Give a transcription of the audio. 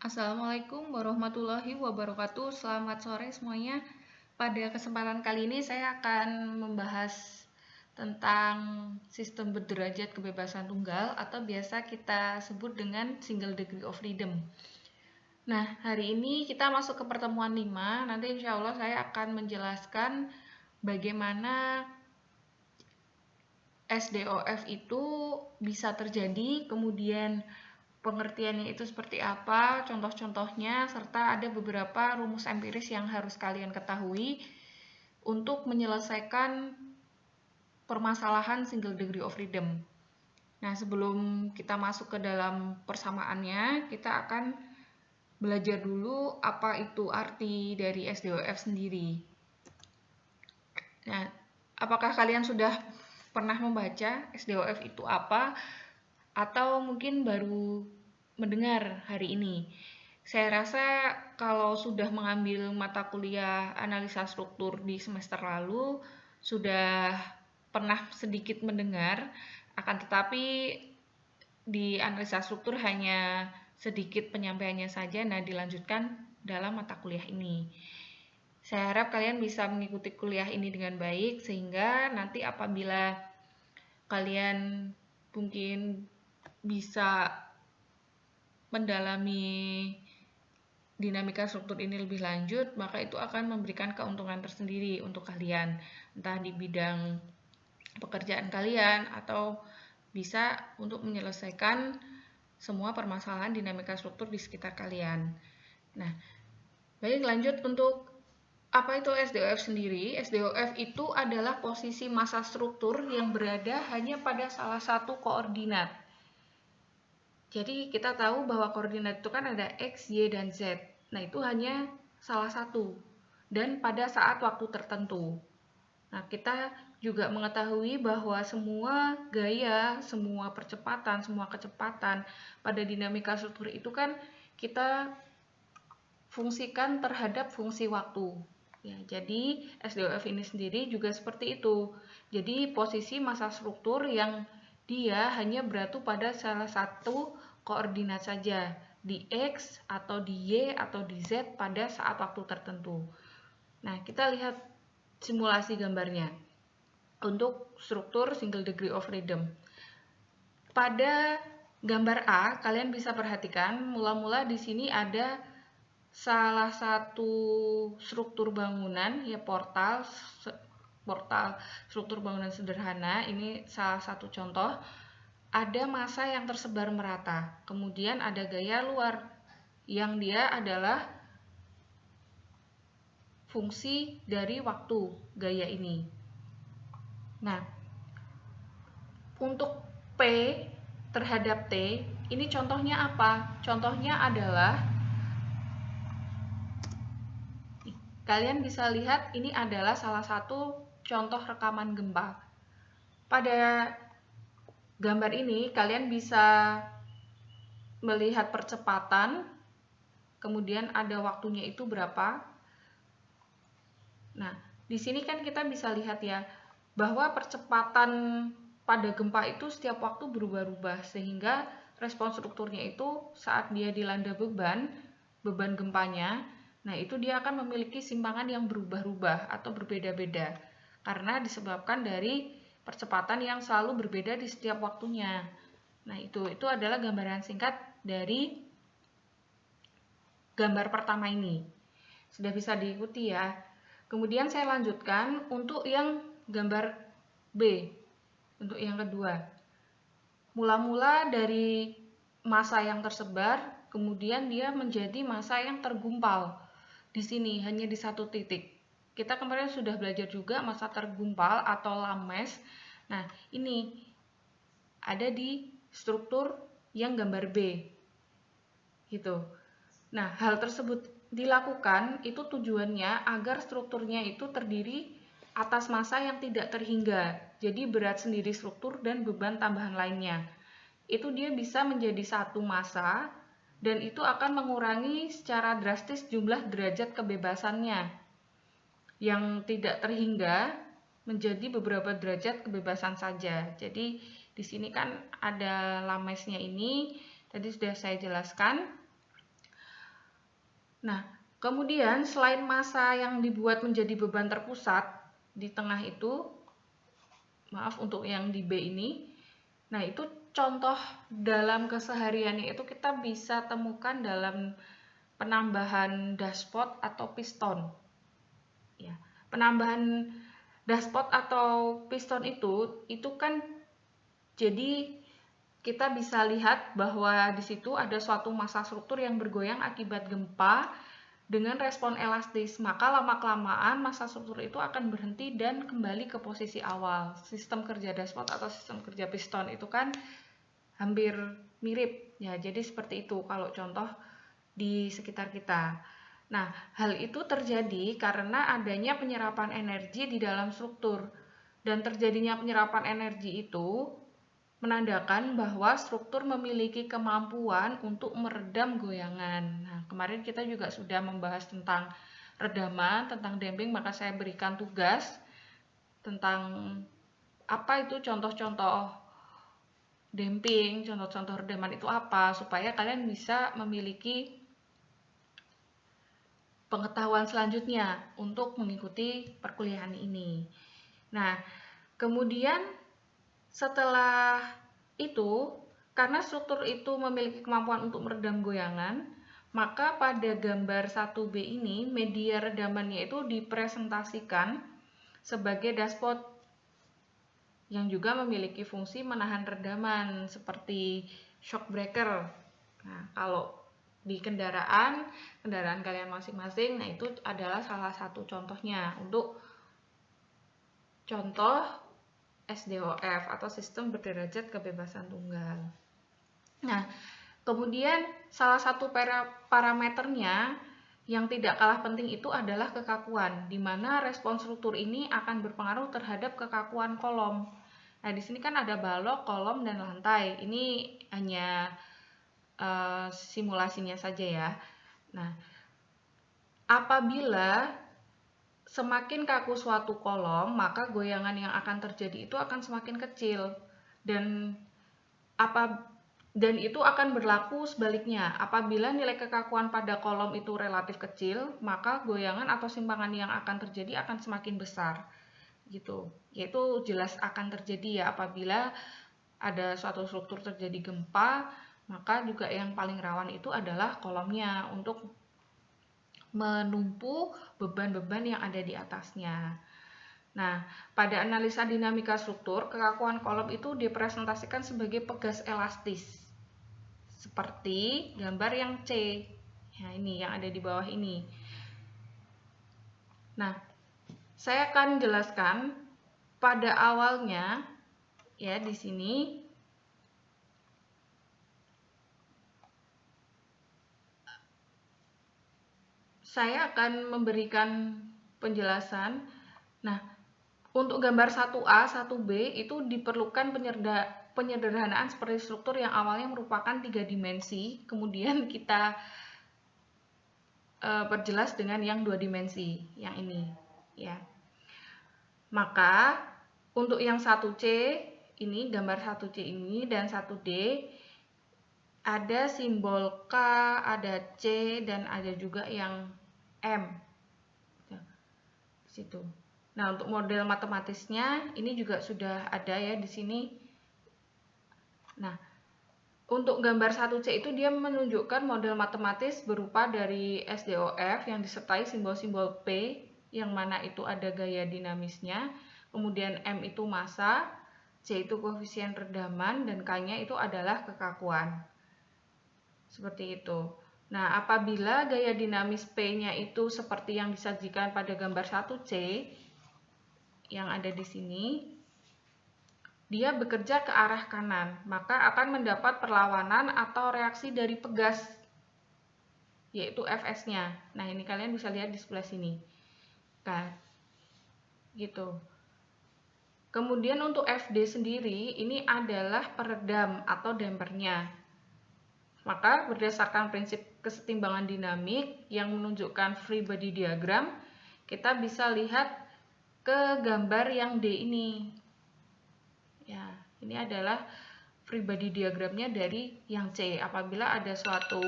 Assalamualaikum warahmatullahi wabarakatuh. Selamat sore semuanya. Pada kesempatan kali ini saya akan membahas tentang sistem berderajat kebebasan tunggal atau biasa kita sebut dengan single degree of freedom. Nah, hari ini kita masuk ke pertemuan 5. Nanti insya Allah saya akan menjelaskan bagaimana SDOF itu bisa terjadi, kemudian pengertiannya itu seperti apa, contoh-contohnya, serta ada beberapa rumus empiris yang harus kalian ketahui untuk menyelesaikan permasalahan single degree of freedom. Nah, sebelum kita masuk ke dalam persamaannya, kita akan belajar dulu apa itu arti dari SDOF sendiri. Nah, apakah kalian sudah pernah membaca SDOF itu apa? Atau mungkin baru mendengar hari ini. Saya rasa kalau sudah mengambil mata kuliah analisa struktur di semester lalu, sudah pernah sedikit mendengar, akan tetapi di analisa struktur hanya sedikit penyampaiannya saja, nah dilanjutkan dalam mata kuliah ini. Saya harap kalian bisa mengikuti kuliah ini dengan baik, sehingga nanti apabila kalian mungkin bisa mendalami dinamika struktur ini lebih lanjut, maka itu akan memberikan keuntungan tersendiri untuk kalian, entah di bidang pekerjaan kalian atau bisa untuk menyelesaikan semua permasalahan dinamika struktur di sekitar kalian. Nah, baik, lanjut untuk apa itu SDOF sendiri. SDOF itu adalah posisi massa struktur yang berada hanya pada salah satu koordinat. Jadi kita tahu bahwa koordinat itu kan ada X, Y, dan Z. Nah, itu hanya salah satu. Dan pada saat waktu tertentu. Nah, kita juga mengetahui bahwa semua gaya, semua percepatan, semua kecepatan pada dinamika struktur itu kan kita fungsikan terhadap fungsi waktu. Ya, jadi SDOF ini sendiri juga seperti itu. Jadi posisi massa struktur yang dia hanya beratu pada salah satu koordinat saja, di X atau di Y atau di Z pada saat waktu tertentu. Nah, kita lihat simulasi gambarnya untuk struktur single degree of freedom. Pada gambar A, kalian bisa perhatikan mula-mula di sini ada salah satu struktur bangunan, ya portal struktur bangunan sederhana. Ini salah satu contoh. Ada massa yang tersebar merata, kemudian ada gaya luar yang dia adalah fungsi dari waktu gaya ini. Nah, untuk P terhadap T, ini contohnya apa? Contohnya adalah, kalian bisa lihat ini adalah salah satu contoh rekaman gempa. Pada gambar ini kalian bisa melihat percepatan, kemudian ada waktunya itu berapa. Nah, di sini kan kita bisa lihat ya, bahwa percepatan pada gempa itu setiap waktu berubah-ubah, sehingga respon strukturnya itu saat dia dilanda beban gempanya, nah itu dia akan memiliki simpangan yang berubah-ubah atau berbeda-beda, karena disebabkan dari percepatan yang selalu berbeda di setiap waktunya. Nah, itu adalah gambaran singkat dari gambar pertama ini. Sudah bisa diikuti ya. Kemudian saya lanjutkan untuk yang gambar B, untuk yang kedua. Mula-mula dari massa yang tersebar, kemudian dia menjadi massa yang tergumpal. Di sini hanya di satu titik. Kita kemarin sudah belajar juga massa tergumpal atau lames. Nah, ini ada di struktur yang gambar B. Gitu. Nah, hal tersebut dilakukan itu tujuannya agar strukturnya itu terdiri atas massa yang tidak terhingga. Jadi berat sendiri struktur dan beban tambahan lainnya. Itu dia bisa menjadi satu massa dan itu akan mengurangi secara drastis jumlah derajat kebebasannya yang tidak terhingga menjadi beberapa derajat kebebasan saja. Jadi di sini kan ada lamesnya ini, tadi sudah saya jelaskan. Nah, kemudian selain massa yang dibuat menjadi beban terpusat di tengah itu, maaf untuk yang di B ini, nah itu contoh dalam kesehariannya itu kita bisa temukan dalam penambahan dashpot atau piston. Ya, penambahan dashpot atau piston itu kan jadi kita bisa lihat bahwa di situ ada suatu massa struktur yang bergoyang akibat gempa dengan respon elastis, maka lama-kelamaan massa struktur itu akan berhenti dan kembali ke posisi awal. Sistem kerja dashpot atau sistem kerja piston itu kan hampir mirip ya, jadi seperti itu kalau contoh di sekitar kita. Nah, hal itu terjadi karena adanya penyerapan energi di dalam struktur, dan terjadinya penyerapan energi itu menandakan bahwa struktur memiliki kemampuan untuk meredam goyangan. Nah, kemarin kita juga sudah membahas tentang redaman, tentang damping, maka saya berikan tugas tentang apa itu contoh-contoh damping, contoh-contoh redaman itu apa, supaya kalian bisa memiliki pengetahuan selanjutnya untuk mengikuti perkuliahan ini. Nah, kemudian setelah itu, karena struktur itu memiliki kemampuan untuk meredam goyangan, maka pada gambar 1B ini media redamannya itu dipresentasikan sebagai dashpot yang juga memiliki fungsi menahan redaman seperti shock breaker. Nah, kalau di kendaraan kalian masing-masing, nah itu adalah salah satu contohnya untuk contoh SDOF atau sistem berderajat kebebasan tunggal. Nah, kemudian salah satu parameternya yang tidak kalah penting itu adalah kekakuan, di mana respon struktur ini akan berpengaruh terhadap kekakuan kolom. Nah, di sini kan ada balok, kolom, dan lantai. Ini hanya simulasinya saja ya. Nah, apabila semakin kaku suatu kolom, maka goyangan yang akan terjadi itu akan semakin kecil, dan itu akan berlaku sebaliknya. Apabila nilai kekakuan pada kolom itu relatif kecil, maka goyangan atau simpangan yang akan terjadi akan semakin besar. Gitu. Yaitu jelas akan terjadi ya apabila ada suatu struktur terjadi gempa, maka juga yang paling rawan itu adalah kolomnya untuk menumpu beban-beban yang ada di atasnya. Nah, pada analisa dinamika struktur, kekakuan kolom itu dipresentasikan sebagai pegas elastis. Seperti gambar yang C. Nah, ini yang ada di bawah ini. Nah, saya akan jelaskan pada awalnya ya di sini. Saya akan memberikan penjelasan. Nah, untuk gambar 1A, 1B itu diperlukan penyederhanaan seperti struktur yang awalnya merupakan 3 dimensi, kemudian kita perjelas dengan yang 2 dimensi, yang ini ya. Maka untuk yang 1C ini, gambar 1C ini dan 1D ada simbol K, ada C, dan ada juga yang M. Di situ. Nah, untuk model matematisnya ini juga sudah ada ya di sini. Nah, untuk gambar 1C itu dia menunjukkan model matematis berupa dari SDOF yang disertai simbol-simbol P, yang mana itu ada gaya dinamisnya, kemudian M itu massa, C itu koefisien redaman, dan K-nya itu adalah kekakuan. Seperti itu. Nah, apabila gaya dinamis P-nya itu seperti yang disajikan pada gambar 1C yang ada di sini, dia bekerja ke arah kanan, maka akan mendapat perlawanan atau reaksi dari pegas, yaitu Fs-nya. Nah, ini kalian bisa lihat di sebelah sini. Nah, gitu. Kemudian untuk Fd sendiri, ini adalah peredam atau dampernya. Maka berdasarkan prinsip kesetimbangan dinamik yang menunjukkan free body diagram, kita bisa lihat ke gambar yang D ini. Ya, ini adalah free body diagramnya dari yang C. Apabila ada suatu